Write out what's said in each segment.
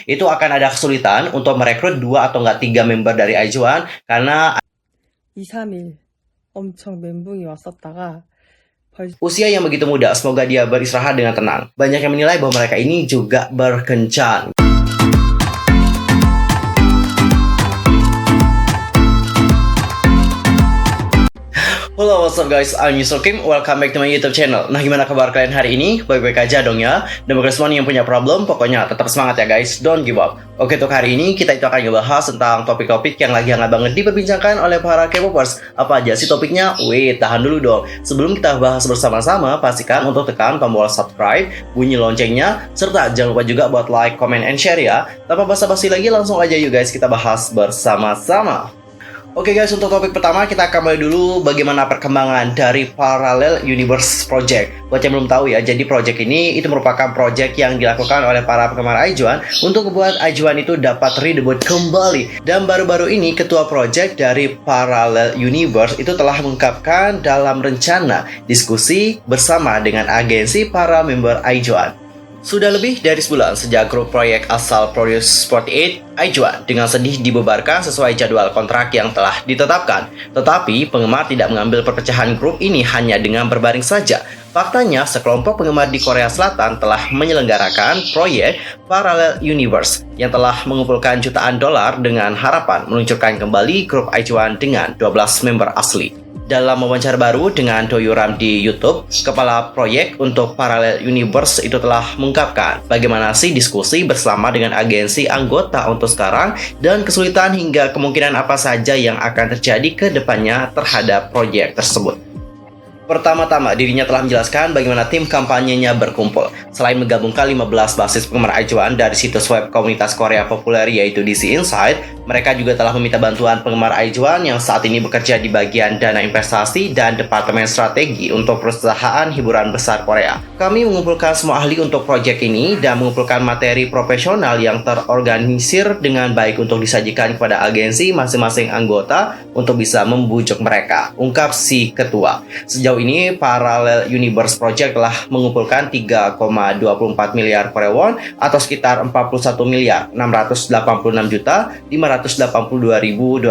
itu akan ada kesulitan untuk merekrut 2 atau enggak 3 member dari Aijuan karena 2, 3일 엄청 멘붕이 왔었다가 usia yang begitu muda. Semoga dia beristirahat dengan tenang. Banyak yang menilai bahwa mereka ini juga berkencan. Halo, what's up guys, I'm Yusuf Kim, welcome back to my YouTube channel. Nah, gimana kabar kalian hari ini? Baik-baik aja dong ya. Dan bagi semua yang punya problem, pokoknya tetap semangat ya guys, don't give up. Oke, untuk hari ini kita itu akan ngebahas tentang topik-topik yang lagi hangat banget diperbincangkan oleh para K-popers. Apa aja sih topiknya? Wait, tahan dulu dong. Sebelum kita bahas bersama-sama, pastikan untuk tekan tombol subscribe, bunyi loncengnya, serta jangan lupa juga buat like, comment, and share ya. Tanpa basa-basi lagi, langsung aja yuk guys, kita bahas bersama-sama. Oke guys, untuk topik pertama kita akan mulai dulu bagaimana perkembangan dari Parallel Universe Project. Buat yang belum tahu ya, jadi project ini itu merupakan project yang dilakukan oleh para penggemar Aijuan untuk membuat Aijuan itu dapat redebut kembali. Dan baru-baru ini ketua project dari Parallel Universe itu telah mengungkapkan dalam rencana diskusi bersama dengan agensi para member Aijuan. Sudah lebih dari sebulan sejak grup proyek asal Produce 48, Aijuan, dengan sedih dibubarkan sesuai jadwal kontrak yang telah ditetapkan. Tetapi, penggemar tidak mengambil perpecahan grup ini hanya dengan berbaring saja. Faktanya, sekelompok penggemar di Korea Selatan telah menyelenggarakan proyek Parallel Universe yang telah mengumpulkan jutaan dolar dengan harapan meluncurkan kembali grup Aijuan dengan 12 member asli. Dalam wawancara baru dengan Doyuram di YouTube, kepala proyek untuk Parallel Universe itu telah mengungkapkan bagaimana sih diskusi bersama dengan agensi anggota untuk sekarang dan kesulitan hingga kemungkinan apa saja yang akan terjadi ke depannya terhadap proyek tersebut. Pertama-tama, dirinya telah menjelaskan bagaimana tim kampanyenya berkumpul. Selain menggabungkan 15 basis penggemar Aijuan dari situs web komunitas Korea populer yaitu DC Insight, mereka juga telah meminta bantuan penggemar Aijuan yang saat ini bekerja di bagian dana investasi dan departemen strategi untuk perusahaan hiburan besar Korea. Kami mengumpulkan semua ahli untuk proyek ini dan mengumpulkan materi profesional yang terorganisir dengan baik untuk disajikan kepada agensi masing-masing anggota untuk bisa membujuk mereka, ungkap si ketua. Sejauh ini, Parallel Universe Project telah mengumpulkan 3,24 miliar Korea won atau sekitar 41 miliar 686 juta 582.219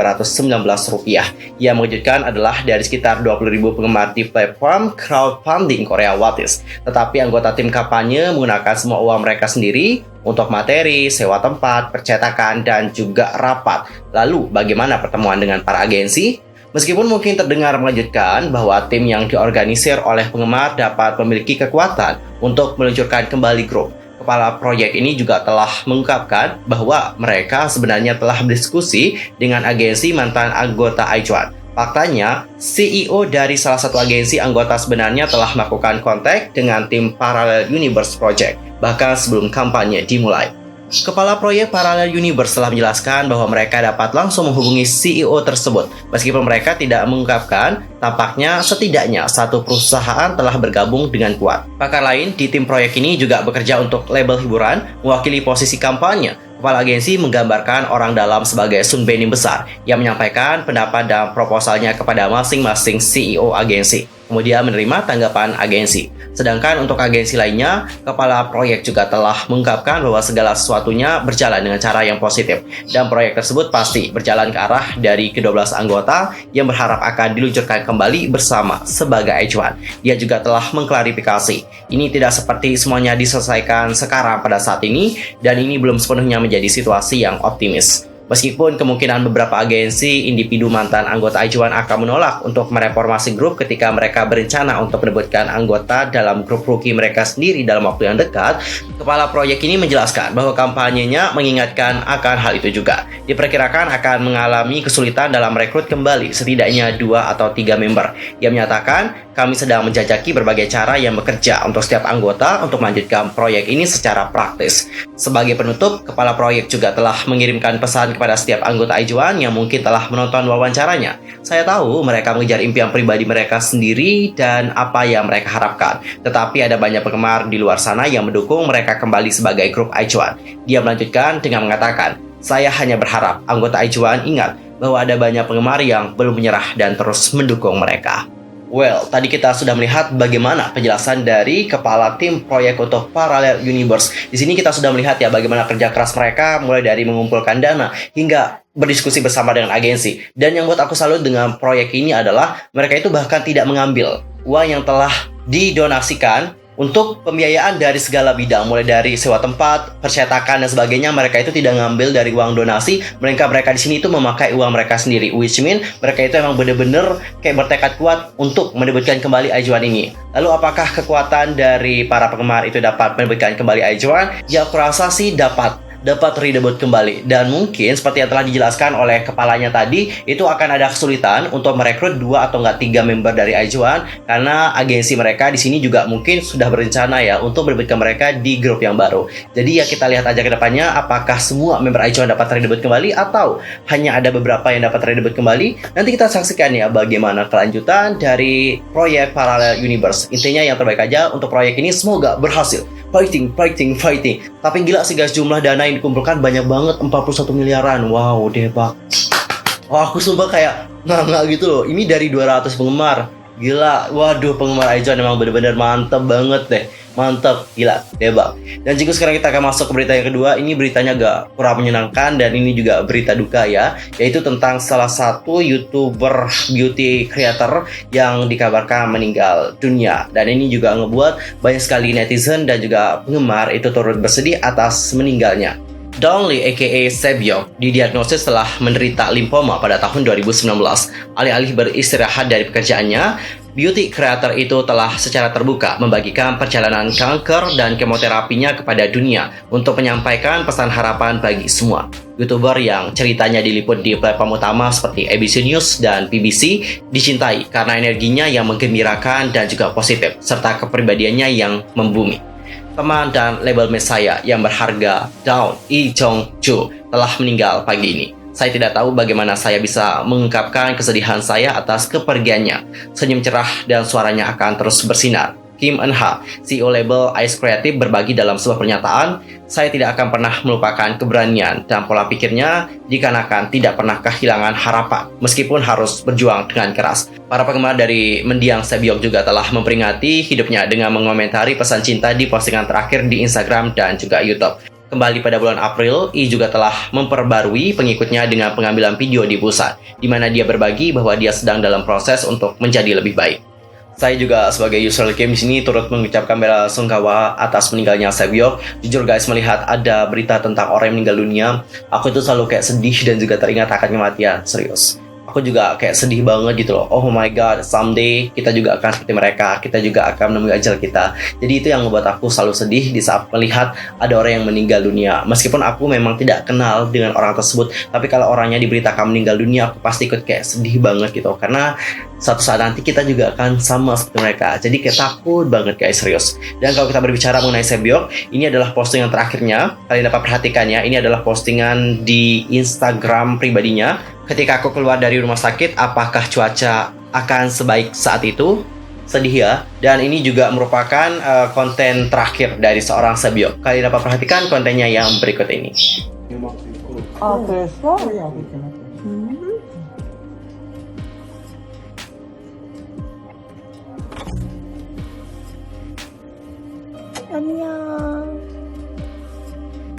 rupiah. Yang mengejutkan adalah dari sekitar 20.000 penggemar di platform crowdfunding Korea Watis. Tetapi anggota tim kampanye menggunakan semua uang mereka sendiri untuk materi, sewa tempat, percetakan, dan juga rapat. Lalu, bagaimana pertemuan dengan para agensi? Meskipun mungkin terdengar mengejutkan bahwa tim yang diorganisir oleh penggemar dapat memiliki kekuatan untuk meluncurkan kembali grup, kepala proyek ini juga telah mengungkapkan bahwa mereka sebenarnya telah berdiskusi dengan agensi mantan anggota Aijuan. Faktanya, CEO dari salah satu agensi anggota sebenarnya telah melakukan kontak dengan tim Parallel Universe Project, bahkan sebelum kampanye dimulai. Kepala proyek Parallel Universe telah menjelaskan bahwa mereka dapat langsung menghubungi CEO tersebut. Meskipun mereka tidak mengungkapkan, tampaknya setidaknya satu perusahaan telah bergabung dengan kuat. Pakar lain di tim proyek ini juga bekerja untuk label hiburan, mewakili posisi kampanye. Kepala agensi menggambarkan orang dalam sebagai Sun Benim besar yang menyampaikan pendapat dan proposalnya kepada masing-masing CEO agensi, kemudian menerima tanggapan agensi. Sedangkan untuk agensi lainnya, kepala proyek juga telah mengungkapkan bahwa segala sesuatunya berjalan dengan cara yang positif dan proyek tersebut pasti berjalan ke arah dari ke-12 anggota yang berharap akan diluncurkan kembali bersama sebagai Aijuan. Dia juga telah mengklarifikasi, ini tidak seperti semuanya diselesaikan sekarang pada saat ini dan ini belum sepenuhnya menjadi situasi yang optimis. Meskipun kemungkinan beberapa agensi individu mantan anggota Aijuan akan menolak untuk mereformasi grup ketika mereka berencana untuk menebutkan anggota dalam grup rookie mereka sendiri dalam waktu yang dekat, kepala proyek ini menjelaskan bahwa kampanyenya mengingatkan akan hal itu juga. Diperkirakan akan mengalami kesulitan dalam merekrut kembali setidaknya 2 atau 3 member. Ia menyatakan, kami sedang menjajaki berbagai cara yang bekerja untuk setiap anggota untuk melanjutkan proyek ini secara praktis. Sebagai penutup, kepala proyek juga telah mengirimkan pesan kepada setiap anggota Aijuan yang mungkin telah menonton wawancaranya. Saya tahu mereka mengejar impian pribadi mereka sendiri dan apa yang mereka harapkan. Tetapi ada banyak penggemar di luar sana yang mendukung mereka kembali sebagai grup Aijuan. Dia melanjutkan dengan mengatakan, saya hanya berharap anggota Aijuan ingat bahwa ada banyak penggemar yang belum menyerah dan terus mendukung mereka. Well, tadi kita sudah melihat bagaimana penjelasan dari kepala tim proyek untuk Parallel Universe. Di sini kita sudah melihat ya bagaimana kerja keras mereka mulai dari mengumpulkan dana hingga berdiskusi bersama dengan agensi. Dan yang buat aku salut dengan proyek ini adalah mereka itu bahkan tidak mengambil uang yang telah didonasikan untuk pembiayaan dari segala bidang, mulai dari sewa tempat, percetakan dan sebagainya. Mereka itu tidak ngambil dari uang donasi. Mereka di sini itu memakai uang mereka sendiri, which mean mereka itu emang bener-bener kayak bertekad kuat untuk mendebutkan kembali Aijuan ini. Lalu apakah kekuatan dari para penggemar itu dapat mendebutkan kembali Aijuan? Ya aku rasa sih dapat redebut kembali. Dan mungkin seperti yang telah dijelaskan oleh kepalanya tadi, itu akan ada kesulitan untuk merekrut 2 atau 3 member dari Aijuan, karena agensi mereka di sini juga mungkin sudah berencana ya untuk merebutkan mereka di grup yang baru. Jadi ya kita lihat aja ke depannya apakah semua member Aijuan dapat redebut kembali atau hanya ada beberapa yang dapat redebut kembali. Nanti kita saksikan ya bagaimana kelanjutan dari proyek Parallel Universe. Intinya yang terbaik aja untuk proyek ini, semoga berhasil. Fighting. Tapi gila sih guys, jumlah dana yang dikumpulkan banyak banget, 41 miliaran. Wow, debak. Wah, aku sumpah kayak nggak gitu loh. Ini dari 200 penggemar. Gila, waduh, penggemar Aijuan memang benar-benar mantep banget deh. Mantap, gila, debak. Dan jika sekarang kita akan masuk ke berita yang kedua. Ini beritanya agak kurang menyenangkan dan ini juga berita duka ya, yaitu tentang salah satu YouTuber beauty creator yang dikabarkan meninggal dunia. Dan ini juga ngebuat banyak sekali netizen dan juga penggemar itu turut bersedih atas meninggalnya. Dawn Lee aka Sebyok didiagnosis telah menderita limfoma pada tahun 2019. Alih-alih beristirahat dari pekerjaannya, beauty creator itu telah secara terbuka membagikan perjalanan kanker dan kemoterapinya kepada dunia untuk menyampaikan pesan harapan bagi semua. YouTuber yang ceritanya diliput di platform utama seperti ABC News dan BBC dicintai karena energinya yang menggembirakan dan juga positif, serta kepribadiannya yang membumi. Teman dan label Messiah yang berharga, Dawn Lee Jong-ju, telah meninggal pagi ini. Saya tidak tahu bagaimana saya bisa mengungkapkan kesedihan saya atas kepergiannya. Senyum cerah dan suaranya akan terus bersinar. Kim Eun-ha, CEO label Ice Creative, berbagi dalam sebuah pernyataan, "Saya tidak akan pernah melupakan keberanian dan pola pikirnya dikarenakan tidak pernah kehilangan harapan, meskipun harus berjuang dengan keras." Para penggemar dari mendiang Sebyok juga telah memperingati hidupnya dengan mengomentari pesan cinta di postingan terakhir di Instagram dan juga YouTube. Kembali pada bulan April, I juga telah memperbarui pengikutnya dengan pengambilan video di pusat, di mana dia berbagi bahwa dia sedang dalam proses untuk menjadi lebih baik. Saya juga sebagai user game di sini turut mengucapkan bela sungkawa atas meninggalnya Sebyok. Jujur guys, melihat ada berita tentang orang yang meninggal dunia, aku itu selalu kayak sedih dan juga teringat akan kematian, serius. Aku juga kayak sedih banget gitu loh. Oh my god, someday kita juga akan seperti mereka. Kita juga akan menemui ajal kita. Jadi itu yang membuat aku selalu sedih di saat melihat ada orang yang meninggal dunia. Meskipun aku memang tidak kenal dengan orang tersebut, tapi kalau orangnya diberitakan meninggal dunia, aku pasti ikut kayak sedih banget gitu. Karena suatu saat nanti kita juga akan sama seperti mereka. Jadi kayak takut banget guys, serius. Dan kalau kita berbicara mengenai Sebyok, ini adalah postingan terakhirnya. Kalian dapat perhatikan ya, ini adalah postingan di Instagram pribadinya. Ketika aku keluar dari rumah sakit, apakah cuaca akan sebaik saat itu? Sedih ya. Dan ini juga merupakan konten terakhir dari seorang Sebyok. Kalian dapat perhatikan kontennya yang berikut ini. 아, 그랬어? 안녕.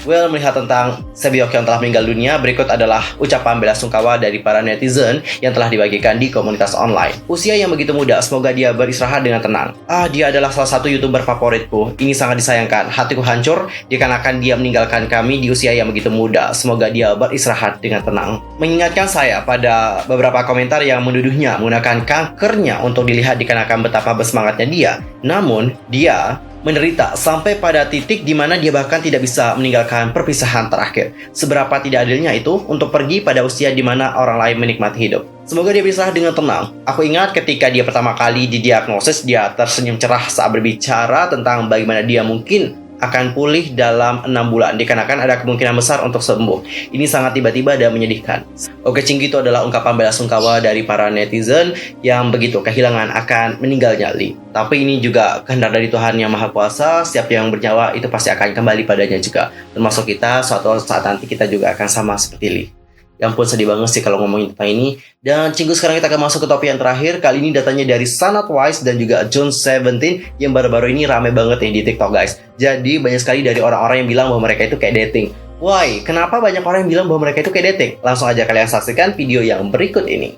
Well, melihat tentang Sebyok yang telah meninggal dunia, berikut adalah ucapan bela sungkawa dari para netizen yang telah dibagikan di komunitas online. Usia yang begitu muda, semoga dia beristirahat dengan tenang. Dia adalah salah satu YouTuber favoritku. Ini sangat disayangkan. Hatiku hancur dikarenakan dia meninggalkan kami di usia yang begitu muda. Semoga dia beristirahat dengan tenang. Mengingatkan saya pada beberapa komentar yang menuduhnya menggunakan kankernya untuk dilihat dikarenakan betapa bersemangatnya dia. Namun, dia menderita sampai pada titik di mana dia bahkan tidak bisa meninggalkan perpisahan terakhir. Seberapa tidak adilnya itu untuk pergi pada usia di mana orang lain menikmati hidup. Semoga dia bisa dengan tenang. Aku ingat ketika dia pertama kali didiagnosis, dia tersenyum cerah saat berbicara tentang bagaimana dia mungkin akan pulih dalam 6 bulan dikarenakan ada kemungkinan besar untuk sembuh. Ini sangat tiba-tiba dan menyedihkan. Oke, Cinggi, itu adalah ungkapan bela sungkawa dari para netizen yang begitu kehilangan akan meninggalnya Lee. Tapi ini juga kehendak dari Tuhan Yang Maha Kuasa. Setiap yang bernyawa itu pasti akan kembali padanya juga. Termasuk kita, suatu saat nanti kita juga akan sama seperti Lee. Ya ampun, sedih banget sih kalau ngomongin tentang ini. Dan Cinggu, sekarang kita akan masuk ke topik yang terakhir. Kali ini datanya dari Sana Twice dan juga John 17 yang baru-baru ini rame banget nih di TikTok, guys. Jadi banyak sekali dari orang-orang yang bilang bahwa mereka itu kayak dating. Why? Kenapa banyak orang yang bilang bahwa mereka itu kayak dating? Langsung aja kalian saksikan video yang berikut ini.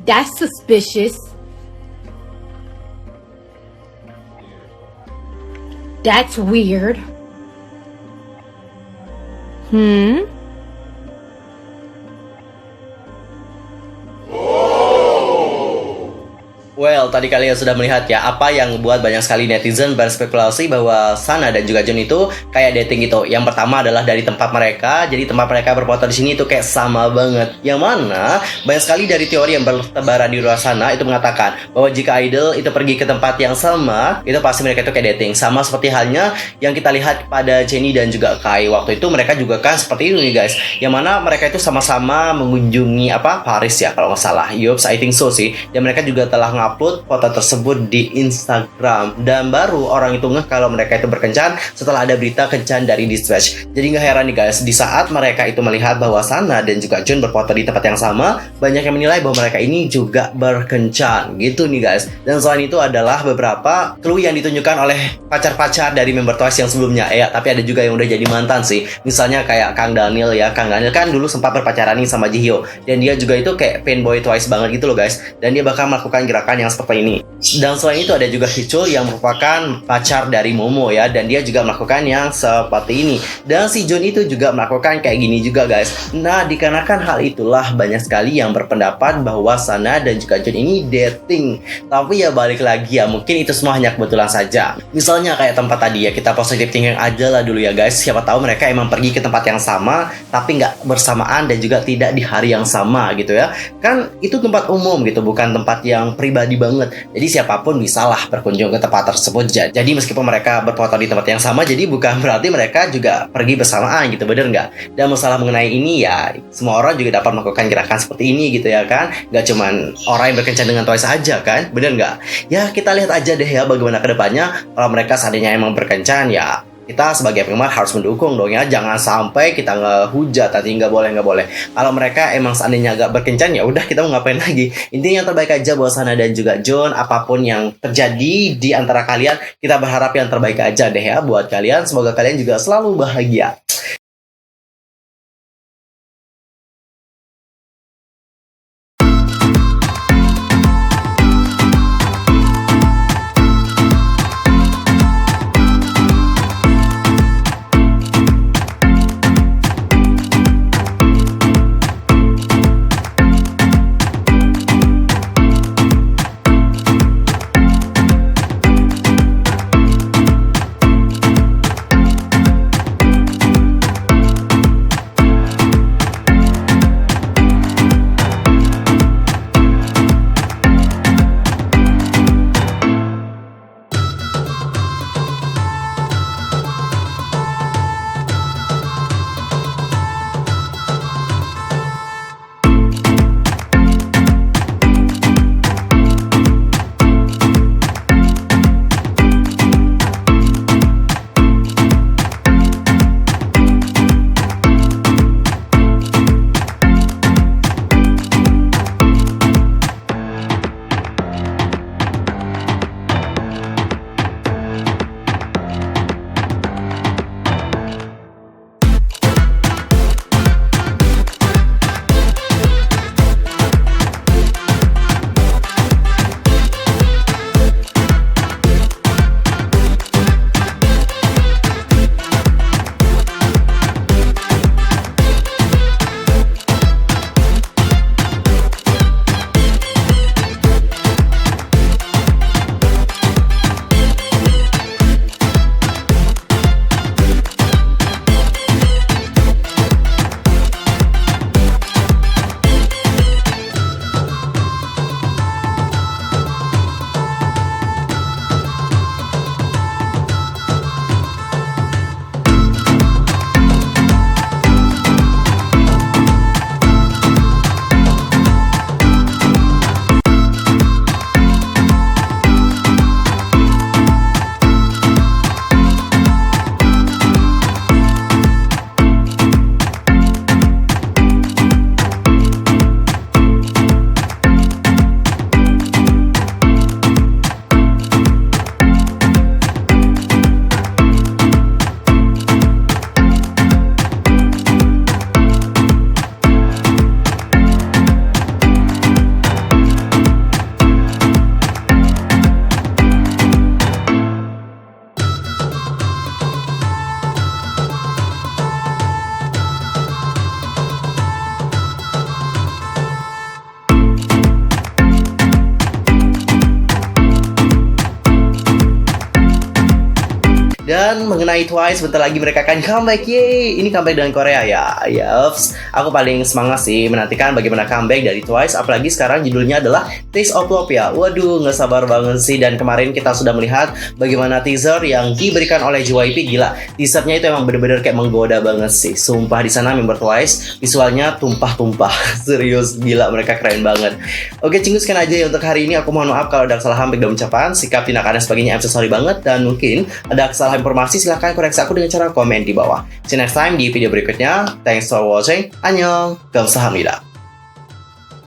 That's suspicious. That's weird. Well, tadi kalian sudah melihat ya apa yang membuat banyak sekali netizen berspekulasi bahwa Sana dan juga John itu kayak dating gitu. Yang pertama adalah dari tempat mereka. Jadi tempat mereka berfoto di sini itu kayak sama banget. Yang mana banyak sekali dari teori yang bertebaran di luar sana itu mengatakan bahwa jika idol itu pergi ke tempat yang sama, itu pasti mereka itu kayak dating. Sama seperti halnya yang kita lihat pada Jennie dan juga Kai. Waktu itu mereka juga kan seperti itu nih, guys. Yang mana mereka itu sama-sama mengunjungi Paris ya kalau nggak salah. Yups, I think so sih. Dan mereka juga telah upload foto tersebut di Instagram, dan baru orang itu ngeh kalau mereka itu berkencan setelah ada berita kencan dari Dispatch. Jadi nggak heran nih, guys, di saat mereka itu melihat bahwa Sana dan juga John berfoto di tempat yang sama, banyak yang menilai bahwa mereka ini juga berkencan gitu nih, guys. Dan selain itu adalah beberapa clue yang ditunjukkan oleh pacar-pacar dari member Twice yang sebelumnya ya, tapi ada juga yang udah jadi mantan sih. Misalnya kayak Kang Daniel ya. Kang Daniel kan dulu sempat berpacaran nih sama Jihyo, dan dia juga itu kayak fanboy Twice banget gitu loh, guys. Dan dia bakal melakukan gerakan yang seperti ini. Dan selain itu ada juga Hichul yang merupakan pacar dari Momo ya, dan dia juga melakukan yang seperti ini. Dan si John itu juga melakukan kayak gini juga, guys. Nah, dikarenakan hal itulah banyak sekali yang berpendapat bahwa Sana dan juga John ini dating. Tapi ya balik lagi ya, mungkin itu semua hanya kebetulan saja. Misalnya kayak tempat tadi ya, kita positive thinking aja lah dulu ya, guys. Siapa tahu mereka emang pergi ke tempat yang sama tapi nggak bersamaan dan juga tidak di hari yang sama gitu ya. Kan itu tempat umum gitu, bukan tempat yang pribadi banget. Jadi siapapun bisalah berkunjung ke tempat tersebut. Jadi meskipun mereka berfoto di tempat yang sama, jadi bukan berarti mereka juga pergi bersamaan gitu, bener nggak? Dan masalah mengenai ini ya, semua orang juga dapat melakukan gerakan seperti ini gitu ya kan? Nggak cuman orang yang berkencan dengan Twice aja kan, bener nggak? Ya kita lihat aja deh ya bagaimana kedepannya. Kalau mereka seandainya emang berkencan ya, kita sebagai penggemar harus mendukung dong ya. Jangan sampai kita ngehujat, tadi nggak boleh. Kalau mereka emang seandainya agak berkencan ya udah, kita mau ngapain lagi. Intinya yang terbaik aja buat Sana dan juga John. Apapun yang terjadi di antara kalian, kita berharap yang terbaik aja deh ya buat kalian. Semoga kalian juga selalu bahagia. Dan mengenai Twice, bentar lagi mereka akan comeback. Yeay, ini comeback dengan Korea ya. Yups, aku paling semangat sih menantikan bagaimana comeback dari Twice. Apalagi sekarang judulnya adalah Taste of Love ya. Waduh, nggak sabar banget sih. Dan kemarin kita sudah melihat bagaimana teaser yang diberikan oleh JYP. Gila, teasernya itu emang bener-bener kayak menggoda banget sih. Sumpah, di sana member Twice visualnya tumpah-tumpah. Serius, gila, mereka keren banget. Oke, cinggu sekian aja ya untuk hari ini. Aku mohon maaf kalau ada kesalahan baik dalam ucapan, sikap, tindakan dan sebagainya. I'm so sorry banget. Dan mungkin ada kesalahan informasi, silahkan koreksi aku dengan cara komen di bawah. See you next time di video berikutnya. Thanks for watching. Annyeong. Kamsahamnida.